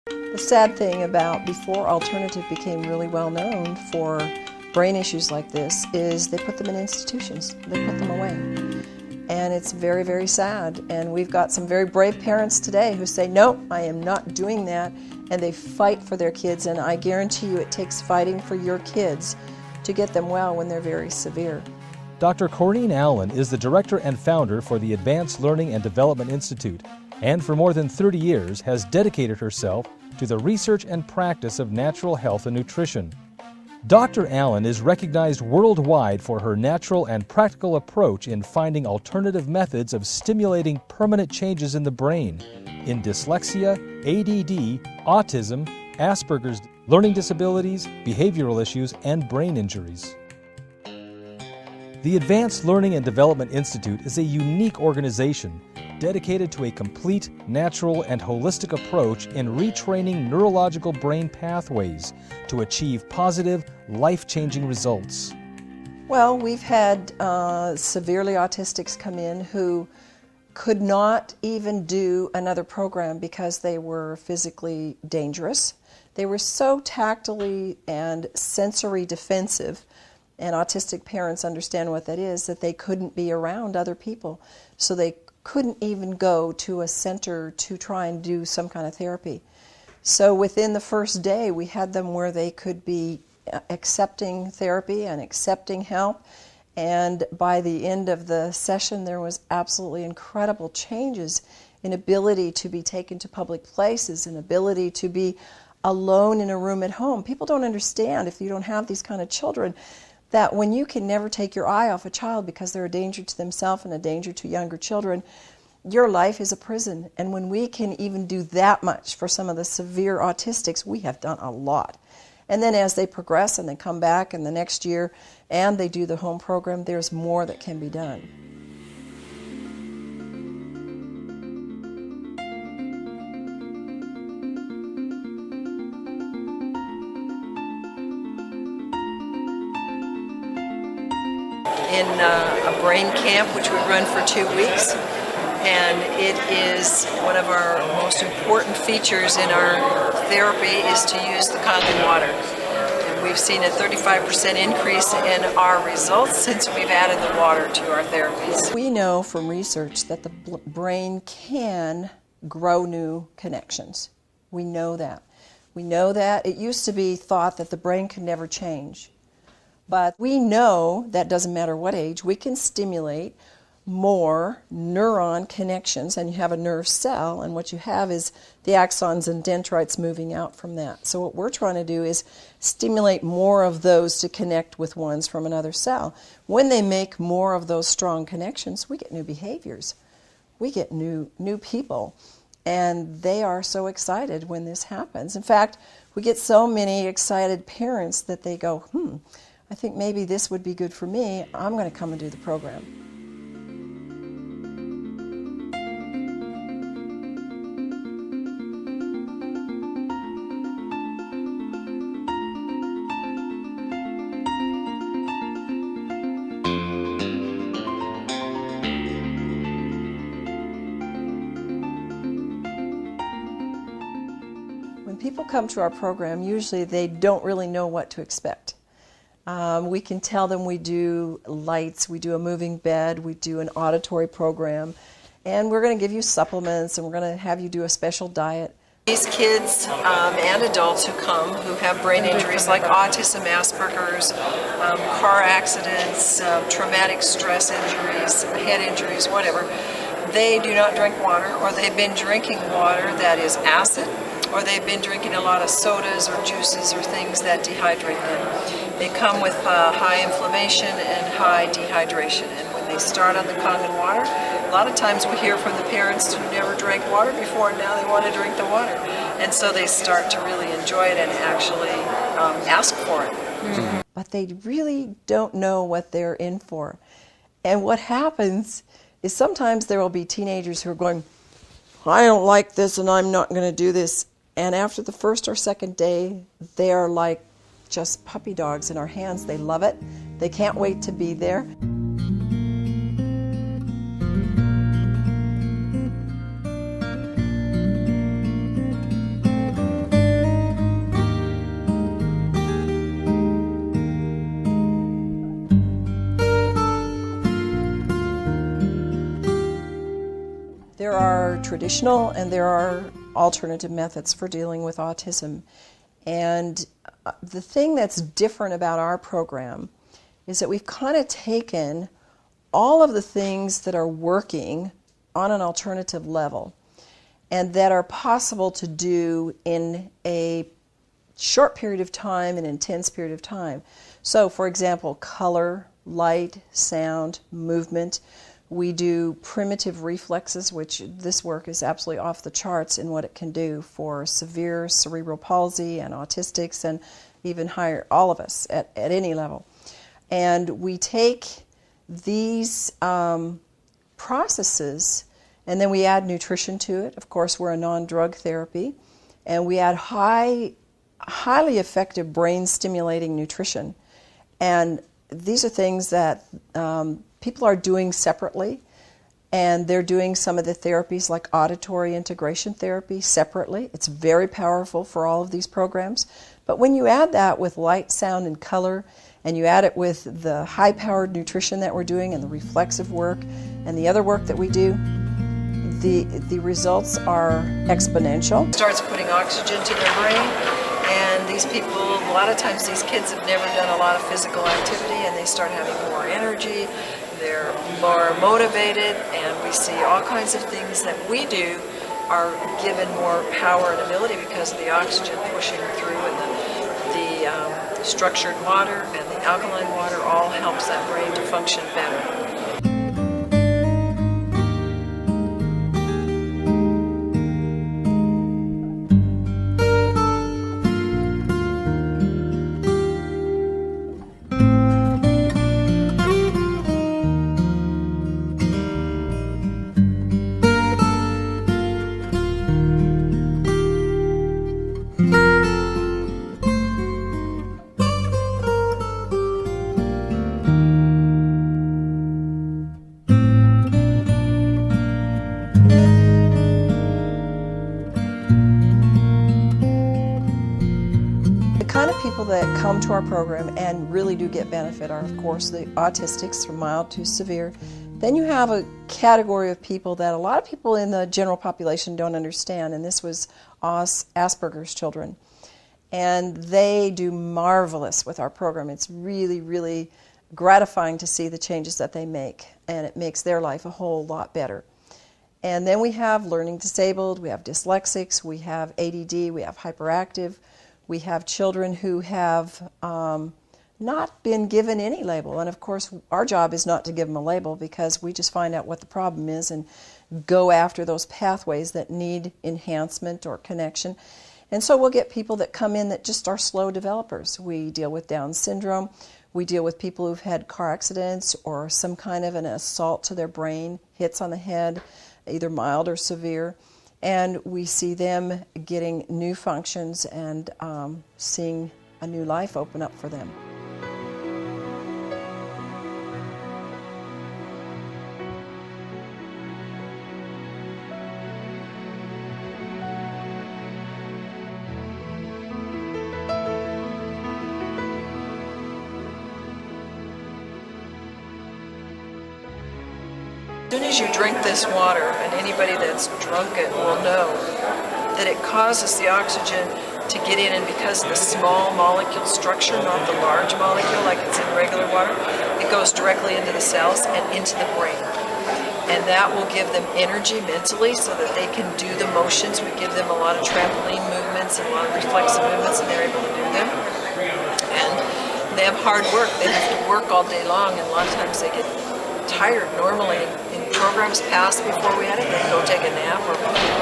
The sad thing about before alternative became really well known for brain issues like this is they put them in institutions. They put them away. And it's very, very sad. And we've got some very brave parents today who say, no, I am not doing that. And they fight for their kids. And I guarantee you it takes fighting for your kids to get them well when they're very severe. Dr. Corrine Allen is the director and founder for the Advanced Learning and Development Institute, and for more than 30 years has dedicated herself to the research and practice of natural health and nutrition. Dr. Allen is recognized worldwide for her natural and practical approach in finding alternative methods of stimulating permanent changes in the brain in dyslexia, ADD, autism, Asperger's, learning disabilities, behavioral issues, and brain injuries. The Advanced Learning and Development Institute is a unique organization dedicated to a complete, natural, and holistic approach in retraining neurological brain pathways to achieve positive, life-changing results. Well, we've had severely autistics come in who could not even do another program because they were physically dangerous. They were so tactily and sensory defensive, and autistic parents understand what that is, that they couldn't be around other people. So they couldn't even go to a center to try and do some kind of therapy. So within the first day, we had them where they could be accepting therapy and accepting help. And by the end of the session, there was absolutely incredible changes in ability to be taken to public places, and ability to be alone in a room at home. People don't understand, if you don't have these kind of children, that when you can never take your eye off a child because they're a danger to themselves and a danger to younger children, your life is a prison. And when we can even do that much for some of the severe autistics, we have done a lot. And then as they progress and they come back in the next year and they do the home program, there's more that can be done. In a brain camp which we run for 2 weeks, and it is one of our most important features in our therapy is to use the Kangen water. And we've seen a 35% increase in our results since we've added the water to our therapies. We know from research that the brain can grow new connections. We know that. We know that. It used to be thought that the brain could never change. But we know that doesn't matter what age, we can stimulate more neuron connections, and you have a nerve cell, and what you have is the axons and dendrites moving out from that. So what we're trying to do is stimulate more of those to connect with ones from another cell. When they make more of those strong connections, we get new behaviors. We get new people, and they are so excited when this happens. In fact, we get so many excited parents that they go, I think maybe this would be good for me. I'm going to come and do the program. When people come to our program, usually they don't really know what to expect. We can tell them we do lights, we do a moving bed, we do an auditory program, and we're going to give you supplements, and we're going to have you do a special diet. These kids and adults who come who have brain injuries like autism, Asperger's, car accidents, traumatic stress injuries, head injuries, whatever, they do not drink water, or they've been drinking water that is acid, or they've been drinking a lot of sodas or juices or things that dehydrate them. They come with high inflammation and high dehydration, and when they start on the Kangen water, a lot of times we hear from the parents who never drank water before, and now they want to drink the water. And so they start to really enjoy it and actually ask for it. Mm-hmm. But they really don't know what they're in for. And what happens is sometimes there will be teenagers who are going, I don't like this and I'm not going to do this. And after the first or second day, they are like just puppy dogs in our hands. They love it. They can't wait to be there. are traditional and there are alternative methods for dealing with autism. And the thing that's different about our program is that we've kind of taken all of the things that are working on an alternative level and that are possible to do in a short period of time, an intense period of time. So, for example, color, light, sound, movement. We do primitive reflexes, which this work is absolutely off the charts in what it can do for severe cerebral palsy and autistics and even higher, all of us at any level. And we take these processes and then we add nutrition to it. Of course, we're a non-drug therapy. And we add highly effective brain-stimulating nutrition. And these are things that people are doing separately, and they're doing some of the therapies like auditory integration therapy separately. It's very powerful for all of these programs. But when you add that with light, sound, and color, and you add it with the high-powered nutrition that we're doing and the reflexive work and the other work that we do, the results are exponential. It starts putting oxygen to their brain, and these people, a lot of times these kids have never done a lot of physical activity and they start having more energy, they're more motivated, and we see all kinds of things that we do are given more power and ability because of the oxygen pushing through, and the structured water and the alkaline water all helps that brain to function better. The kind of people that come to our program and really do get benefit are, of course, the autistics from mild to severe. Then you have a category of people that a lot of people in the general population don't understand, and this was Asperger's children. And they do marvelous with our program. It's really, really gratifying to see the changes that they make, and it makes their life a whole lot better. And then we have learning disabled, we have dyslexics, we have ADD, we have hyperactive. We have children who have not been given any label. And of course, our job is not to give them a label because we just find out what the problem is and go after those pathways that need enhancement or connection. And so we'll get people that come in that just are slow developers. We deal with Down syndrome. We deal with people who've had car accidents or some kind of an assault to their brain, hits on the head, either mild or severe. And we see them getting new functions and seeing a new life open up for them. As soon as you drink this water, and anybody that's drunk it will know that it causes the oxygen to get in, and because of the small molecule structure, not the large molecule like it's in regular water, it goes directly into the cells and into the brain. And that will give them energy mentally so that they can do the motions. We give them a lot of trampoline movements and a lot of reflexive movements, and they're able to do them. And they have hard work. They have to work all day long, and a lot of times they get tired normally. In programs past before we had it, they'd go take a nap, or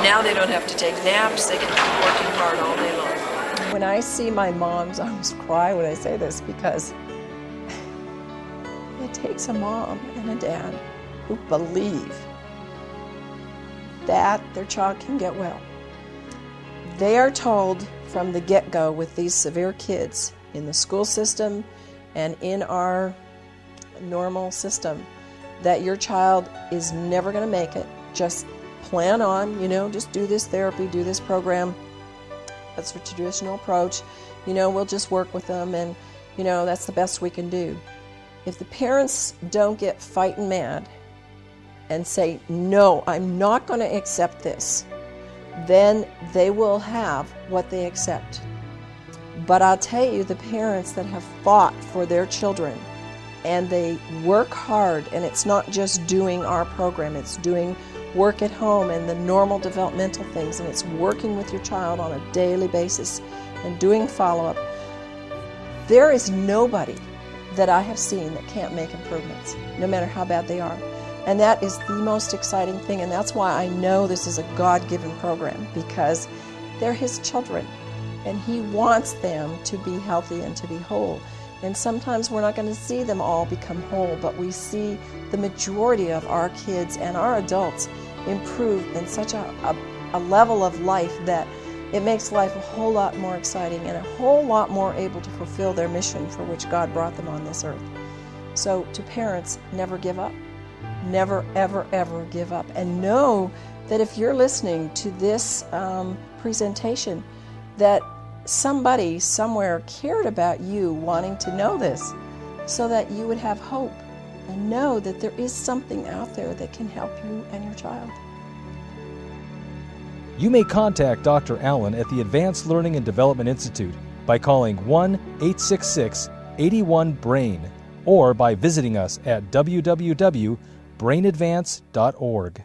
now they don't have to take naps, they can keep working hard all day long. When I see my moms, I almost cry when I say this because it takes a mom and a dad who believe that their child can get well. They are told from the get-go with these severe kids in the school system and in our normal system that your child is never going to make it. Just plan on, just do this therapy, do this program. That's the traditional approach. We'll just work with them, and, that's the best we can do. If the parents don't get fighting mad and say, no, I'm not going to accept this, then they will have what they accept. But I'll tell you, the parents that have fought for their children and they work hard, and it's not just doing our program, it's doing work at home and the normal developmental things, and it's working with your child on a daily basis and doing follow-up. There is nobody that I have seen that can't make improvements, no matter how bad they are. And that is the most exciting thing, and that's why I know this is a God-given program, because they're His children, and He wants them to be healthy and to be whole. And sometimes we're not going to see them all become whole, but we see the majority of our kids and our adults improve in such a level of life that it makes life a whole lot more exciting and a whole lot more able to fulfill their mission for which God brought them on this earth. So to parents, never give up. Never, ever, ever give up. And know that if you're listening to this presentation, that somebody somewhere cared about you wanting to know this, so that you would have hope and know that there is something out there that can help you and your child. You may contact Dr. Allen at the Advanced Learning and Development Institute by calling 1-866-81-BRAIN or by visiting us at www.brainadvance.org.